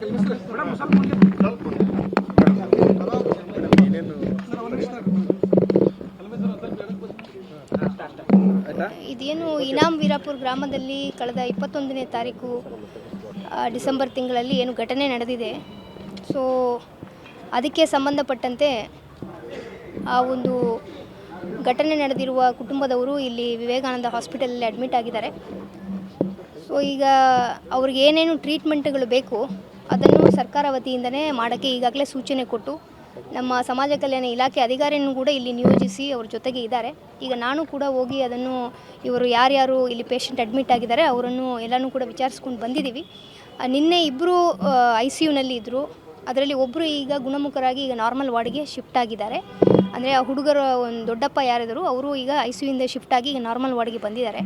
ಇದೇನು ಇನಾಮ್ ವೀರಾಪುರ ಗ್ರಾಮದಲ್ಲಿ ಕಳೆದ 21ನೇ ತಾರೀಕು ಡಿಸೆಂಬರ್ ತಿಂಗಳಲ್ಲಿ ಏನು ಘಟನೆ ನಡೆದಿದೆ. ಸೊ ಅದಕ್ಕೆ ಸಂಬಂಧಪಟ್ಟಂತೆ ಆ ಒಂದು ಘಟನೆ ನಡೆದಿರುವ ಕುಟುಂಬದವರು ಇಲ್ಲಿ ವಿವೇಕಾನಂದ ಹಾಸ್ಪಿಟಲಲ್ಲಿ ಅಡ್ಮಿಟ್ ಆಗಿದ್ದಾರೆ. ಸೊ ಈಗ ಅವ್ರಿಗೆ ಏನೇನು ಟ್ರೀಟ್ಮೆಂಟ್ಗಳು ಬೇಕು ಅದನ್ನು ಸರ್ಕಾರ ವತಿಯಿಂದನೇ ಮಾಡೋಕ್ಕೆ ಈಗಾಗಲೇ ಸೂಚನೆ ಕೊಟ್ಟು ನಮ್ಮ ಸಮಾಜ ಕಲ್ಯಾಣ ಇಲಾಖೆ ಅಧಿಕಾರಿಯನ್ನು ಕೂಡ ಇಲ್ಲಿ ನಿಯೋಜಿಸಿ ಅವ್ರ ಜೊತೆಗೆ ಇದ್ದಾರೆ. ಈಗ ನಾನು ಕೂಡ ಹೋಗಿ ಅದನ್ನು ಇವರು ಯಾರ್ಯಾರು ಇಲ್ಲಿ ಪೇಷಂಟ್ ಅಡ್ಮಿಟ್ ಆಗಿದ್ದಾರೆ ಅವರನ್ನು ಎಲ್ಲನೂ ಕೂಡ ವಿಚಾರಿಸ್ಕೊಂಡು ಬಂದಿದ್ದೀವಿ. ನಿನ್ನೆ ಇಬ್ಬರು ICUನಲ್ಲಿ ಇದ್ದರು. ಅದರಲ್ಲಿ ಒಬ್ಬರು ಈಗ ಗುಣಮುಖರಾಗಿ ಈಗ ನಾರ್ಮಲ್ ವಾರ್ಡ್ಗೆ ಶಿಫ್ಟ್ ಆಗಿದ್ದಾರೆ. ಅಂದರೆ ಆ ಹುಡುಗರು ಒಂದು ದೊಡ್ಡಪ್ಪ ಯಾರಿದ್ದರು ಅವರು ಈಗ ICUಯಿಂದ ಶಿಫ್ಟ್ ಆಗಿ ಈಗ ನಾರ್ಮಲ್ ವಾರ್ಡ್ಗೆ ಬಂದಿದ್ದಾರೆ.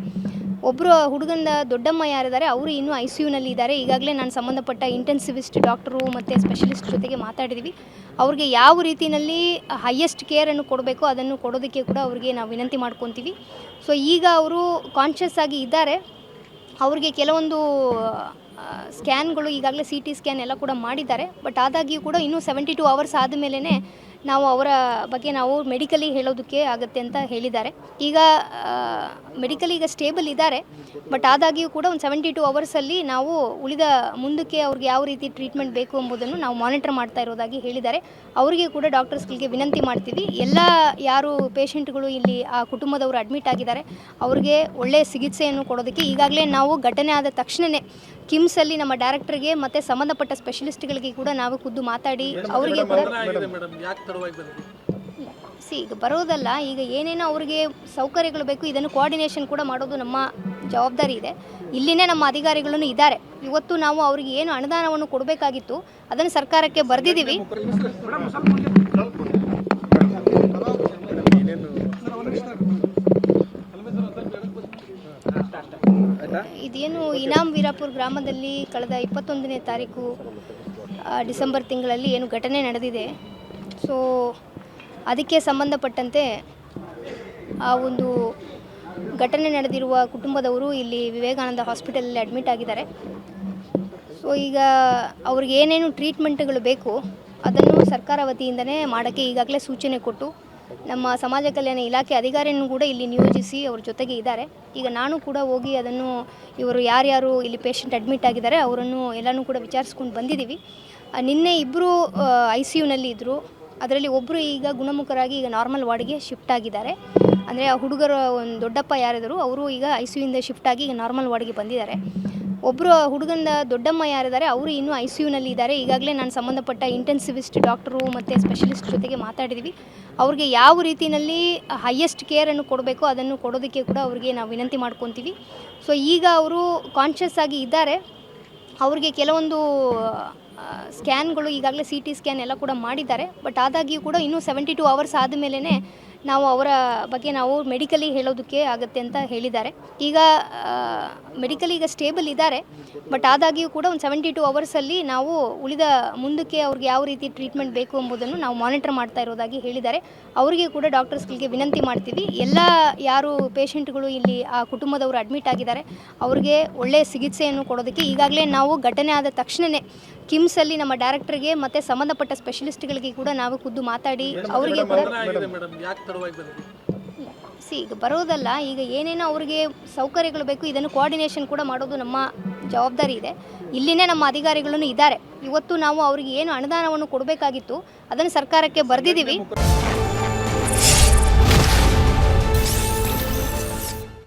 ಒಬ್ಬರು ಹುಡುಗನ ದೊಡ್ಡಮ್ಮ ಯಾರಿದ್ದಾರೆ ಅವರು ಇನ್ನೂ ICUನಲ್ಲಿ ಇದ್ದಾರೆ. ಈಗಾಗಲೇ ನಾನು ಸಂಬಂಧಪಟ್ಟ ಇಂಟೆನ್ಸಿವಿಸ್ಟ್ ಡಾಕ್ಟರು ಮತ್ತು ಸ್ಪೆಷಲಿಸ್ಟ್ ಜೊತೆಗೆ ಮಾತಾಡಿದ್ದೀವಿ. ಅವ್ರಿಗೆ ಯಾವ ರೀತಿಯಲ್ಲಿ ಹೈಯೆಸ್ಟ್ ಕೇರನ್ನು ಕೊಡಬೇಕು ಅದನ್ನು ಕೊಡೋದಕ್ಕೆ ಕೂಡ ಅವ್ರಿಗೆ ನಾವು ವಿನಂತಿ ಮಾಡ್ಕೊತೀವಿ. ಸೊ ಈಗ ಅವರು ಕಾನ್ಷಿಯಸ್ ಆಗಿ ಇದ್ದಾರೆ. ಅವ್ರಿಗೆ ಕೆಲವೊಂದು ಸ್ಕ್ಯಾನ್ಗಳು ಈಗಾಗಲೇ CT ಸ್ಕ್ಯಾನ್ ಎಲ್ಲ ಕೂಡ ಮಾಡಿದ್ದಾರೆ. ಬಟ್ ಆದಾಗ್ಯೂ ಕೂಡ ಇನ್ನೂ 72 ಅವರ್ಸ್ ಆದಮೇಲೆ ನಾವು ಅವರ ಬಗ್ಗೆ ನಾವು ಮೆಡಿಕಲಿ ಹೇಳೋದಕ್ಕೆ ಆಗುತ್ತೆ ಅಂತ ಹೇಳಿದ್ದಾರೆ. ಈಗ ಮೆಡಿಕಲಿ ಈಗ ಸ್ಟೇಬಲ್ ಇದ್ದಾರೆ. ಬಟ್ ಆದಾಗ್ಯೂ ಕೂಡ ಒಂದು 72 ಅವರ್ಸಲ್ಲಿ ನಾವು ಉಳಿದ ಮುಂದಕ್ಕೆ ಅವ್ರಿಗೆ ಯಾವ ರೀತಿ ಟ್ರೀಟ್ಮೆಂಟ್ ಬೇಕು ಎಂಬುದನ್ನು ನಾವು ಮಾನಿಟರ್ ಮಾಡ್ತಾ ಇರೋದಾಗಿ ಹೇಳಿದ್ದಾರೆ. ಅವರಿಗೆ ಕೂಡ ಡಾಕ್ಟರ್ಸ್ಗಳಿಗೆ ವಿನಂತಿ ಮಾಡ್ತೀವಿ. ಎಲ್ಲ ಯಾರು ಪೇಷಂಟ್ಗಳು ಇಲ್ಲಿ ಆ ಕುಟುಂಬದವರು ಅಡ್ಮಿಟ್ ಆಗಿದ್ದಾರೆ ಅವ್ರಿಗೆ ಒಳ್ಳೆಯ ಚಿಕಿತ್ಸೆಯನ್ನು ಕೊಡೋದಕ್ಕೆ ಈಗಾಗಲೇ ನಾವು ಘಟನೆ ಆದ ತಕ್ಷಣವೇ ಕಿಮ್ಸಲ್ಲಿ ನಮ್ಮ ಡೈರೆಕ್ಟರ್ಗೆ ಮತ್ತು ಸಂಬಂಧಪಟ್ಟ ಸ್ಪೆಷಲಿಸ್ಟ್ಗಳಿಗೆ ಕೂಡ ನಾವು ಖುದ್ದು ಮಾತಾಡಿ ಅವರಿಗೆ ಕೂಡ ಈಗ ಬರೋದಲ್ಲ, ಈಗ ಏನೇನೋ ಅವರಿಗೆ ಸೌಕರ್ಯಗಳು ಬೇಕು ಇದನ್ನು ಕೋಆರ್ಡಿನೇಷನ್ ಕೂಡ ಮಾಡೋದು ನಮ್ಮ ಜವಾಬ್ದಾರಿ ಇದೆ. ಇಲ್ಲಿನೇ ನಮ್ಮ ಅಧಿಕಾರಿಗಳನ್ನು ಇದ್ದಾರೆ. ಇವತ್ತು ನಾವು ಅವರಿಗೆ ಏನು ಅನುದಾನವನ್ನು ಕೊಡಬೇಕಾಗಿತ್ತು ಅದನ್ನು ಸರ್ಕಾರಕ್ಕೆ ಬರೆದಿದ್ದೀವಿ. ಇದೇನು ಇನಾಮ್ ವೀರಾಪುರ ಗ್ರಾಮದಲ್ಲಿ ಕಳೆದ 21ನೇ ತಾರೀಕು ಡಿಸೆಂಬರ್ ತಿಂಗಳಲ್ಲಿ ಏನು ಘಟನೆ ನಡೆದಿದೆ. ಸೊ ಅದಕ್ಕೆ ಸಂಬಂಧಪಟ್ಟಂತೆ ಆ ಒಂದು ಘಟನೆ ನಡೆದಿರುವ ಕುಟುಂಬದವರು ಇಲ್ಲಿ ವಿವೇಕಾನಂದ ಹಾಸ್ಪಿಟಲಲ್ಲಿ ಅಡ್ಮಿಟ್ ಆಗಿದ್ದಾರೆ. ಸೊ ಈಗ ಅವ್ರಿಗೆ ಏನೇನು ಟ್ರೀಟ್ಮೆಂಟ್ಗಳು ಬೇಕು ಅದನ್ನು ಸರ್ಕಾರ ವತಿಯಿಂದನೇ ಮಾಡೋಕ್ಕೆ ಈಗಾಗಲೇ ಸೂಚನೆ ಕೊಟ್ಟು ನಮ್ಮ ಸಮಾಜ ಕಲ್ಯಾಣ ಇಲಾಖೆ ಅಧಿಕಾರಿಯನ್ನು ಕೂಡ ಇಲ್ಲಿ ನಿಯೋಜಿಸಿ ಅವ್ರ ಜೊತೆಗೆ ಇದ್ದಾರೆ. ಈಗ ನಾನು ಕೂಡ ಹೋಗಿ ಅದನ್ನು ಇವರು ಯಾರ್ಯಾರು ಇಲ್ಲಿ ಪೇಷಂಟ್ ಅಡ್ಮಿಟ್ ಆಗಿದ್ದಾರೆ ಅವರನ್ನು ಎಲ್ಲನೂ ಕೂಡ ವಿಚಾರಿಸ್ಕೊಂಡು ಬಂದಿದ್ದೀವಿ. ನಿನ್ನೆ ಇಬ್ಬರು ICUನಲ್ಲಿ ಇದ್ದರು. ಅದರಲ್ಲಿ ಒಬ್ಬರು ಈಗ ಗುಣಮುಖರಾಗಿ ಈಗ ನಾರ್ಮಲ್ ವಾರ್ಡ್ಗೆ ಶಿಫ್ಟ್ ಆಗಿದ್ದಾರೆ. ಅಂದರೆ ಆ ಹುಡುಗರು ಒಂದು ದೊಡ್ಡಪ್ಪ ಯಾರಿದ್ದರು ಅವರು ಈಗ ICUಯಿಂದ ಶಿಫ್ಟ್ ಆಗಿ ಈಗ ನಾರ್ಮಲ್ ವಾರ್ಡ್ಗೆ ಬಂದಿದ್ದಾರೆ. ಒಬ್ಬರು ಹುಡುಗನ ದೊಡ್ಡಮ್ಮ ಯಾರಿದ್ದಾರೆ ಅವರು ಇನ್ನೂ ICUನಲ್ಲಿ ಇದ್ದಾರೆ. ಈಗಾಗಲೇ ನಾನು ಸಂಬಂಧಪಟ್ಟ ಇಂಟೆನ್ಸಿವಿಸ್ಟ್ ಡಾಕ್ಟರು ಮತ್ತು ಸ್ಪೆಷಲಿಸ್ಟ್ ಜೊತೆಗೆ ಮಾತಾಡಿದ್ದೀವಿ. ಅವ್ರಿಗೆ ಯಾವ ರೀತಿಯಲ್ಲಿ ಹೈಯೆಸ್ಟ್ ಕೇರನ್ನು ಕೊಡಬೇಕು ಅದನ್ನು ಕೊಡೋದಕ್ಕೆ ಕೂಡ ಅವ್ರಿಗೆ ನಾವು ವಿನಂತಿ ಮಾಡ್ಕೊತೀವಿ. ಸೊ ಈಗ ಅವರು ಕಾನ್ಷಿಯಸ್ ಆಗಿ ಇದ್ದಾರೆ. ಅವ್ರಿಗೆ ಕೆಲವೊಂದು ಸ್ಕ್ಯಾನ್ಗಳು ಈಗಾಗಲೇ CT ಸ್ಕ್ಯಾನ್ ಎಲ್ಲ ಕೂಡ ಮಾಡಿದ್ದಾರೆ. ಬಟ್ ಆದಾಗ್ಯೂ ಕೂಡ ಇನ್ನೂ 72 ಅವರ್ಸ್ ಆದಮೇಲೆ ನಾವು ಅವರ ಬಗ್ಗೆ ನಾವು ಮೆಡಿಕಲಿ ಹೇಳೋದಕ್ಕೆ ಆಗುತ್ತೆ ಅಂತ ಹೇಳಿದ್ದಾರೆ. ಈಗ ಮೆಡಿಕಲಿ ಈಗ ಸ್ಟೇಬಲ್ ಇದ್ದಾರೆ. ಬಟ್ ಆದಾಗ್ಯೂ ಕೂಡ ಒಂದು 72 ಅವರ್ಸಲ್ಲಿ ನಾವು ಉಳಿದ ಮುಂದಕ್ಕೆ ಅವ್ರಿಗೆ ಯಾವ ರೀತಿ ಟ್ರೀಟ್ಮೆಂಟ್ ಬೇಕು ಎಂಬುದನ್ನು ನಾವು ಮಾನಿಟರ್ ಮಾಡ್ತಾ ಇರೋದಾಗಿ ಹೇಳಿದ್ದಾರೆ. ಅವರಿಗೆ ಕೂಡ ಡಾಕ್ಟರ್ಸ್ಗಳಿಗೆ ವಿನಂತಿ ಮಾಡ್ತೀವಿ. ಎಲ್ಲ ಯಾರು ಪೇಷಂಟ್ಗಳು ಇಲ್ಲಿ ಆ ಕುಟುಂಬದವರು ಅಡ್ಮಿಟ್ ಆಗಿದ್ದಾರೆ ಅವ್ರಿಗೆ ಒಳ್ಳೆಯ ಚಿಕಿತ್ಸೆಯನ್ನು ಕೊಡೋದಕ್ಕೆ ಈಗಾಗಲೇ ನಾವು ಘಟನೆ ಆದ ತಕ್ಷಣವೇ ಕಿಮ್ಸಲ್ಲಿ ನಮ್ಮ ಡೈರೆಕ್ಟರ್ಗೆ ಮತ್ತು ಸಂಬಂಧಪಟ್ಟ ಸ್ಪೆಷಲಿಸ್ಟ್ಗಳಿಗೆ ಕೂಡ ನಾವು ಖುದ್ದು ಮಾತಾಡಿ ಅವರಿಗೆ ಕೂಡ ಈಗ ಬರೋದಲ್ಲ, ಈಗ ಏನೇನೋ ಅವರಿಗೆ ಸೌಕರ್ಯಗಳು ಬೇಕು ಇದನ್ನು ಕೋಆರ್ಡಿನೇಷನ್ ಕೂಡ ಮಾಡೋದು ನಮ್ಮ ಜವಾಬ್ದಾರಿ ಇದೆ. ಇಲ್ಲಿನೇ ನಮ್ಮ ಅಧಿಕಾರಿಗಳನ್ನು ಇದ್ದಾರೆ. ಇವತ್ತು ನಾವು ಅವರಿಗೆ ಏನು ಅನುದಾನವನ್ನು ಕೊಡಬೇಕಾಗಿತ್ತು ಅದನ್ನು ಸರ್ಕಾರಕ್ಕೆ ಬರೆದಿದ್ದೀವಿ.